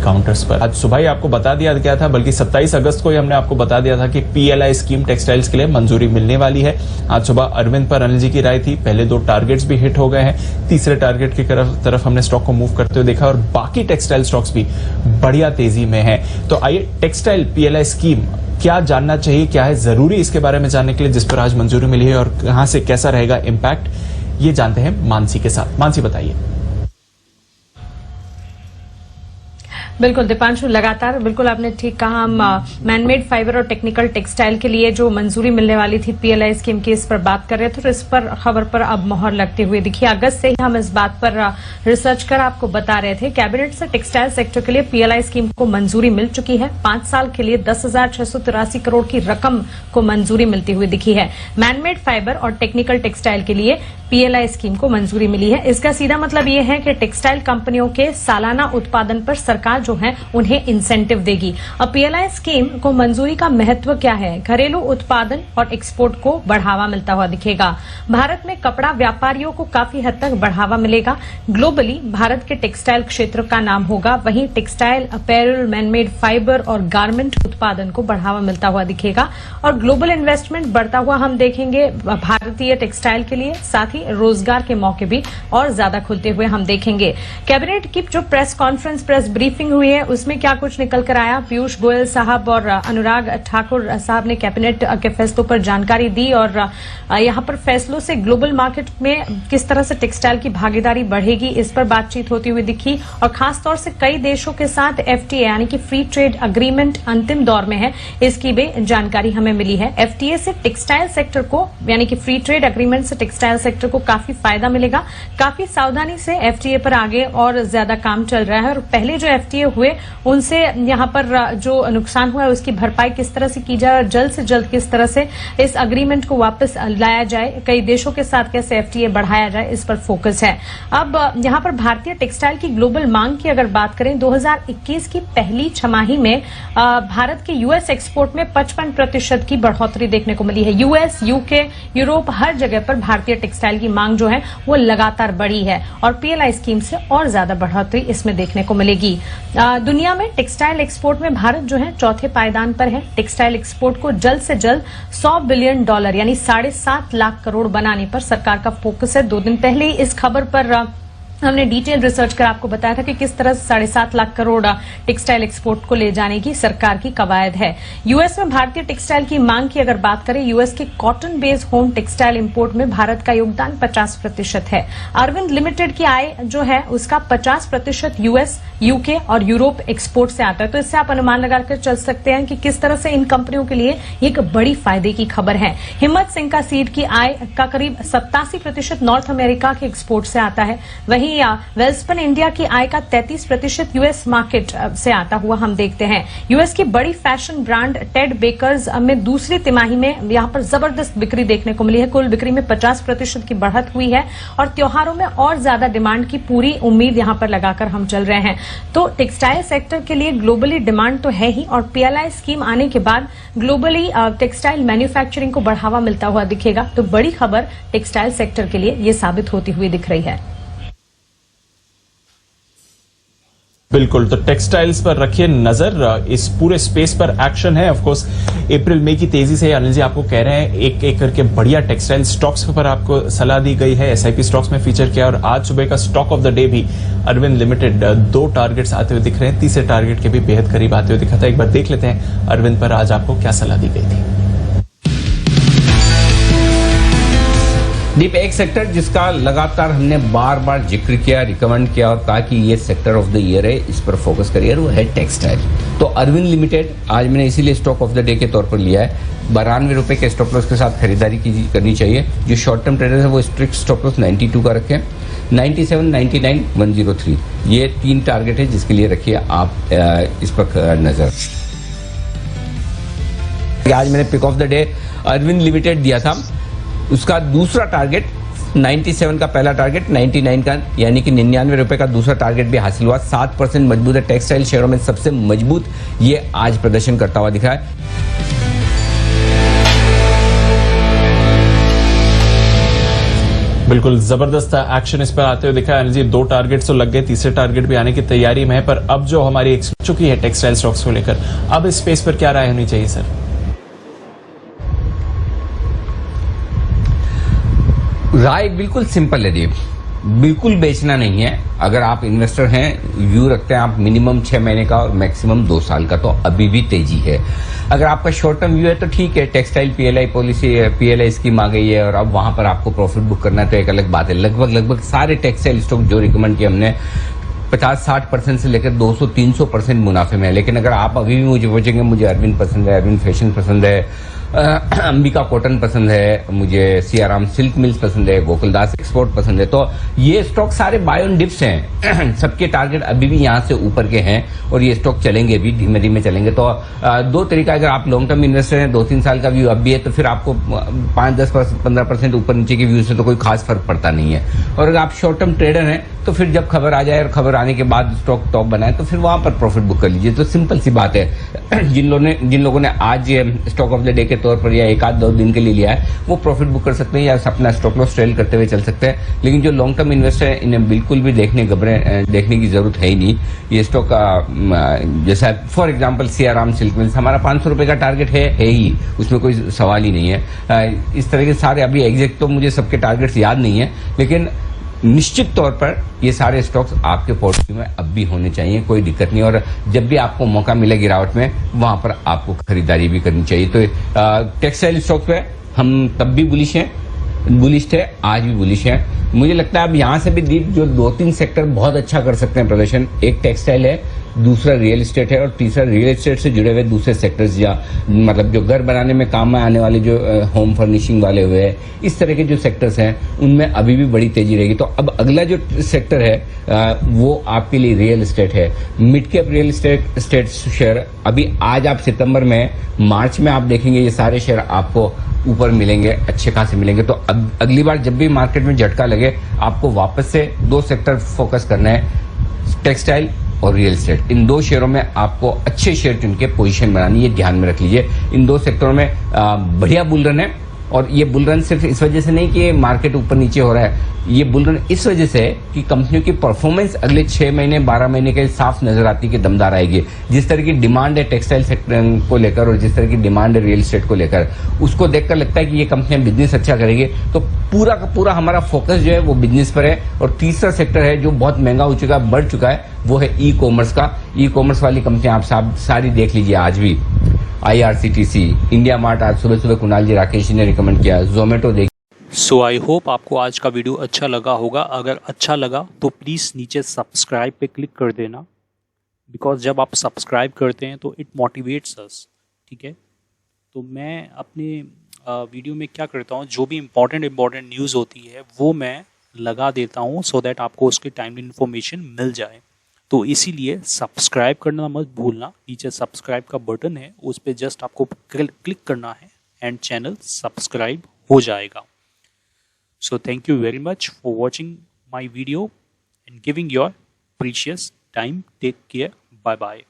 Counters पर। आज सुबह ही आपको बता दिया गया था, बल्कि 27 अगस्त को ही हमने आपको बता दिया था कि पीएलआई स्कीम टेक्सटाइल्स के लिए मंजूरी मिलने वाली है। आज सुबह अरविंद पर अनिल जी की राय थी। पहले 2 टारगेट्स भी हिट हो गए हैं। तीसरे टारगेट की तरफ हमने स्टॉक को मूव करते हुए देखा और बाकी टेक्सटाइल स्टॉक्स भी बढ़िया तेजी में है। तो आइए टेक्सटाइल पीएलआई स्कीम क्या जानना चाहिए, क्या है जरूरी इसके बारे में जानने के लिए, जिस पर आज मंजूरी मिली है और कहां से कैसा रहेगा इंपैक्ट, ये जानते हैं मानसी के साथ। मानसी बताइए। बिल्कुल दीपांशु, लगातार बिल्कुल आपने ठीक कहा, हम मैनमेड फाइबर और टेक्निकल टेक्सटाइल के लिए जो मंजूरी मिलने वाली थी पीएलआई स्कीम की, इस पर बात कर रहे थे। तो इस पर खबर पर अब मोहर लगते हुए दिखी। अगस्त से ही हम इस बात पर रिसर्च कर आपको बता रहे थे। कैबिनेट से टेक्सटाइल सेक्टर के लिए पीएलआई स्कीम को मंजूरी मिल चुकी है। 5 साल के लिए 10,683 करोड़ की रकम को मंजूरी मिलती हुई दिखी है। मैनमेड फाइबर और टेक्निकल टेक्सटाइल के लिए पीएलआई स्कीम को मंजूरी मिली है। इसका सीधा मतलब ये है कि टेक्सटाइल कंपनियों के सालाना उत्पादन पर सरकार जो है उन्हें इंसेंटिव देगी। अब पीएलआई स्कीम को मंजूरी का महत्व क्या है? घरेलू उत्पादन और एक्सपोर्ट को बढ़ावा मिलता हुआ दिखेगा। भारत में कपड़ा व्यापारियों को काफी हद तक बढ़ावा मिलेगा। ग्लोबली भारत के टेक्सटाइल क्षेत्र का नाम होगा। वहीं टेक्सटाइल, अपैरल, मैनमेड फाइबर और गारमेंट उत्पादन को बढ़ावा मिलता हुआ दिखेगा और ग्लोबल इन्वेस्टमेंट बढ़ता हुआ हम देखेंगे भारतीय टेक्सटाइल के लिए। साथ ही रोजगार के मौके भी और ज्यादा खुलते हुए हम देखेंगे। कैबिनेट की जो प्रेस कॉन्फ्रेंस, प्रेस ब्रीफिंग हुई है, उसमें क्या कुछ निकल कर आया? पीयूष गोयल साहब और अनुराग ठाकुर साहब ने कैबिनेट के फैसलों पर जानकारी दी और यहां पर फैसलों से ग्लोबल मार्केट में किस तरह से टेक्सटाइल की भागीदारी बढ़ेगी, इस पर बातचीत होती हुई दिखी। और खासतौर से कई देशों के साथ एफटीए यानी कि फ्री ट्रेड अग्रीमेंट अंतिम दौर में है, इसकी भी जानकारी हमें मिली है। एफटीए से टेक्सटाइल सेक्टर को, यानी कि फ्री ट्रेड अग्रीमेंट से टेक्सटाइल सेक्टर को काफी फायदा मिलेगा। काफी सावधानी से एफटीए पर आगे और ज्यादा काम चल रहा है और पहले जो एफटीए हुए उनसे यहां पर जो नुकसान हुआ है उसकी भरपाई किस तरह से की जाए और जल्द से जल्द किस तरह से इस अग्रीमेंट को वापस लाया जाए, कई देशों के साथ कैसे एफटीए बढ़ाया जाए, इस पर फोकस है। अब यहां पर भारतीय टेक्सटाइल की ग्लोबल मांग की अगर बात करें, 2021 की पहली छमाही में भारत के यूएस एक्सपोर्ट में 55% की बढ़ोतरी देखने को मिली है। यूएस, यूके, यूरोप, हर जगह पर भारतीय टेक्सटाइल की मांग जो है वो लगातार बढ़ी है और पीएलआई स्कीम से और ज्यादा बढ़ोतरी इसमें देखने को मिलेगी। दुनिया में टेक्सटाइल एक्सपोर्ट में भारत जो है चौथे पायदान पर है। टेक्सटाइल एक्सपोर्ट को जल्द से जल्द $100 बिलियन यानी 7.5 लाख करोड़ बनाने पर सरकार का फोकस है। 2 दिन पहले ही इस खबर पर हमने डिटेल रिसर्च कर आपको बताया था कि किस तरह से 7.5 लाख करोड़ टेक्सटाइल एक्सपोर्ट को ले जाने की सरकार की कवायद है। यूएस में भारतीय टेक्सटाइल की मांग की अगर बात करें, यूएस के cotton based home textile import में भारत का योगदान 50% है। अरविंद लिमिटेड की आय जो है उसका 50% यूएस, यूके और यूरोप एक्सपोर्ट से आता है। तो इससे आप अनुमान लगाकर चल सकते हैं कि किस तरह से इन कंपनियों के लिए एक बड़ी फायदे की खबर है। हिम्मत सिंह का सीड की आय का करीब 87% नॉर्थ अमेरिका के एक्सपोर्ट से आता है। वहीं वेल्सपन इंडिया की आय का 33% यूएस मार्केट से आता हुआ हम देखते हैं। यूएस की बड़ी फैशन ब्रांड टेड बेकर्स में दूसरी तिमाही में यहां पर जबरदस्त बिक्री देखने को मिली है। कुल बिक्री में 50% की बढ़त हुई है और त्योहारों में और ज्यादा डिमांड की पूरी उम्मीद यहां पर लगाकर हम चल रहे हैं। तो टेक्सटाइल सेक्टर के लिए ग्लोबली डिमांड तो है ही और पीएलआई स्कीम आने के बाद ग्लोबली टेक्सटाइल मैन्युफैक्चरिंग को बढ़ावा मिलता हुआ दिखेगा। तो बड़ी खबर टेक्सटाइल सेक्टर के लिए ये साबित होती हुई दिख रही है। बिल्कुल, तो टेक्सटाइल्स पर रखिए नजर, इस पूरे स्पेस पर एक्शन है। ऑफ कोर्स अप्रैल मई की तेजी से अनिल जी आपको कह रहे हैं एक एक करके बढ़िया टेक्सटाइल स्टॉक्स पर आपको सलाह दी गई है, एसआईपी स्टॉक्स में फीचर किया और आज सुबह का स्टॉक ऑफ द डे भी अरविंद लिमिटेड 2 टारगेट्स आते हुए दिख रहे हैं, तीसरे टारगेट के भी बेहद करीब आते हुए दिखा था। एक बार देख लेते हैं अरविंद पर आज आपको क्या सलाह दी गई थी। दीप, एक सेक्टर जिसका लगातार हमने बार बार जिक्र किया, रिकमेंड किया और कहा कि ये सेक्टर ऑफ द ईयर है, इस पर फोकस करिए, वो है टेक्सटाइल। तो अरविंद लिमिटेड आज मैंने इसीलिए स्टॉक ऑफ द डे के तौर पर लिया है। 92 रुपए के स्टॉप लॉस के साथ खरीदारी करनी चाहिए। जो शॉर्ट टर्म ट्रेडर्स है वो स्ट्रिक्ट स्टॉप लॉस 92 का रखें। 97, 99, 103 ये 3 टारगेट है जिसके लिए रखिए आप इस पर नजर। आज मैंने pick of the day Arvind Limited दिया था, उसका दूसरा टारगेट 97 का पहला टारगेट 99 का यानी कि 99 रुपए का दूसरा टारगेट भी हासिल हुआ। 7% मजबूत है, टेक्सटाइल शेयरों में सबसे मजबूत ये आज प्रदर्शन करता हुआ दिख रहा है। बिल्कुल जबरदस्त एक्शन इस पर आते हुए दिखा। अनिल जी 2 टारगेट तो लग गए, तीसरे टारगेट भी आने की तैयारी में है, पर अब जो हमारी चुकी है टेक्सटाइल स्टॉक्स को लेकर, अब इस स्पेस पर क्या राय होनी चाहिए सर? राय बिल्कुल सिंपल है दीप, बिल्कुल बेचना नहीं है। अगर आप इन्वेस्टर हैं, व्यू रखते हैं आप मिनिमम 6 महीने का और मैक्सिमम 2 साल का, तो अभी भी तेजी है। अगर आपका शॉर्ट टर्म व्यू है तो ठीक है, textile PLI policy, PLI scheme आ गई है और अब वहां पर आपको प्रॉफिट बुक करना है तो एक अलग बात है। लगभग सारे टेक्सटाइल स्टॉक जो रिकमेंड किए हमने 50-60% से लेकर 200-300% मुनाफे में है। लेकिन अगर आप अभी भी मुझे पूछेंगे, मुझे अरविंद पसंद है, अरविंद फैशन पसंद है, अंबिका कॉटन पसंद है, मुझे सियाराम सिल्क मिल्स पसंद है, गोकुलदास एक्सपोर्ट पसंद है, तो ये स्टॉक सारे बाय ऑन डिप्स हैं। सबके टारगेट अभी भी यहां से ऊपर के हैं और ये स्टॉक चलेंगे भी, धीमे धीमे चलेंगे। तो 2 तरीका, अगर आप लॉन्ग टर्म इन्वेस्टर हैं, 2-3 साल का व्यू अब भी है, तो फिर आपको 5-10-15% ऊपर नीचे के व्यू से तो कोई खास फर्क पड़ता नहीं है। और अगर आप शॉर्ट टर्म ट्रेडर हैं तो फिर जब खबर आ जाए और खबर आने के बाद स्टॉक टॉप बनाए तो फिर वहां पर प्रॉफिट बुक कर लीजिए। तो सिंपल सी बात है। जिन लोगों ने आज स्टॉक ऑफ द डे के तौर पर या 1-2 दिन के लिए लिया है, वो प्रॉफिट बुक कर सकते हैं या अपना स्टॉप लॉस ट्रेल करते हुए चल सकते हैं। लेकिन जो लॉन्ग टर्म इन्वेस्टर है, इन्हें बिल्कुल भी देखने की जरूरत है ही नहीं। ये स्टॉक जैसा for example Siyaram silk mills, हमारा 500 रुपए का टारगेट है ही, उसमें कोई सवाल ही नहीं है। इस तरह के सारे, अभी एग्जैक्ट तो मुझे सबके टारगेट्स याद नहीं है, लेकिन निश्चित तौर पर ये सारे स्टॉक्स आपके पोर्टफोलियो में अब भी होने चाहिए, कोई दिक्कत नहीं। और जब भी आपको मौका मिले गिरावट में, वहां पर आपको खरीदारी भी करनी चाहिए। तो टेक्सटाइल स्टॉक पे हम तब भी बुलिश थे, आज भी बुलिश है। मुझे लगता है अब यहां से भी दीप जो 2-3 सेक्टर बहुत अच्छा कर सकते हैं प्रदर्शन, एक टेक्सटाइल है, दूसरा रियल एस्टेट है और तीसरा रियल एस्टेट से जुड़े हुए दूसरे सेक्टर्स, या मतलब जो घर बनाने में काम में आने वाले जो होम फर्निशिंग वाले हुए हैं, इस तरह के जो सेक्टर्स हैं उनमें अभी भी बड़ी तेजी रहेगी। तो अब अगला जो सेक्टर है वो आपके लिए रियल एस्टेट है। Mid cap real estate share अभी आज आप सितंबर में, मार्च में आप देखेंगे ये सारे शेयर आपको ऊपर मिलेंगे, अच्छे खासे मिलेंगे। तो अब अगली बार जब भी मार्केट में झटका लगे, आपको वापस से 2 सेक्टर फोकस करना है, टेक्सटाइल और रियल एस्टेट। इन 2 शेयरों में आपको अच्छे शेयर चुन के पोजीशन बनानी है, ध्यान में रख लीजिए। इन 2 सेक्टरों में बढ़िया बुल रन है, और ये बुल रन सिर्फ इस वजह से नहीं कि मार्केट ऊपर नीचे हो रहा है, ये बुल रन इस वजह से है कि कंपनियों की परफॉर्मेंस अगले 6 महीने 12 महीने के साफ नजर आती है कि दमदार आएगी। जिस तरह की डिमांड है टेक्सटाइल सेक्टर को लेकर और जिस तरह की डिमांड है रियल एस्टेट को लेकर, उसको देखकर लगता है कि ये कंपनियां बिजनेस अच्छा करेंगे। तो पूरा का पूरा हमारा फोकस जो है वो बिजनेस पर है। और तीसरा सेक्टर है जो बहुत महंगा हो चुका है, बढ़ चुका है, वो है ई कॉमर्स का। ई कॉमर्स वाली कंपनियां आप सारी देख लीजिए। आज भी IRCTC, इंडिया मार्ट, आज सुबह कुणाल जी राकेश जी ने रिकमेंड किया, जोमेटो देख। सो आई होप आपको आज का वीडियो अच्छा लगा होगा। अगर अच्छा लगा तो प्लीज़ नीचे सब्सक्राइब पे क्लिक कर देना, बिकॉज जब आप सब्सक्राइब करते हैं तो इट मोटिवेट्स अस, ठीक है। तो मैं अपने वीडियो में क्या करता हूँ, जो भी इम्पोर्टेंट न्यूज़ होती है वो मैं लगा देता हूँ, सो दैट आपको उसकी टाइमली इन्फॉर्मेशन मिल जाए। तो इसीलिए सब्सक्राइब करना मत भूलना। नीचे सब्सक्राइब का बटन है, उस पर जस्ट आपको क्लिक करना है एंड चैनल सब्सक्राइब हो जाएगा। So thank you very much for watching my video and giving your precious time. Take care. Bye bye.